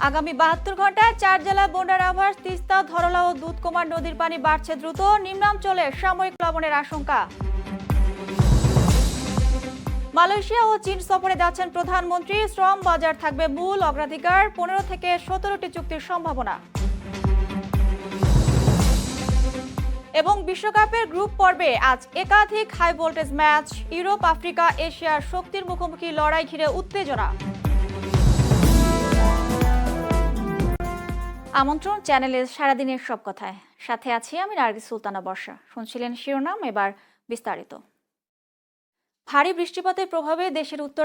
আগামী ৭২ ঘন্টায় ৪ জেলায় বন্যার আভাস। তিস্তা, ধরলা ও দুধকুমার নদীর পানি বাড়ছে দ্রুত। নিম্নাঞ্চলে সাময়িক প্লাবনের আশঙ্কা। মালয়েশিয়া ও চীন সফরে যাচ্ছেন প্রধানমন্ত্রী। শ্রম বাজার থাকবে মূল অগ্রাধিকার। ১৫ থেকে ১৭টি চুক্তির সম্ভাবনা। এবং বিশ্বকাপের গ্রুপ পর্বে আজ একাধিক high voltage match. Europe, Africa, এশিয়ার শক্তির মুখোমুখি লড়াই ঘিরে উত্তেজনা। আমন্ত্রণ চ্যানেলের সারাদিনের সব কথায়। সাথে আছি আমি নার্গিস সুলতানা বর্ষা। শুনছিলেন শিরোনাম, এবার বিস্তারিত। ভারী বৃষ্টিপাতের প্রভাবে দেশের উত্তর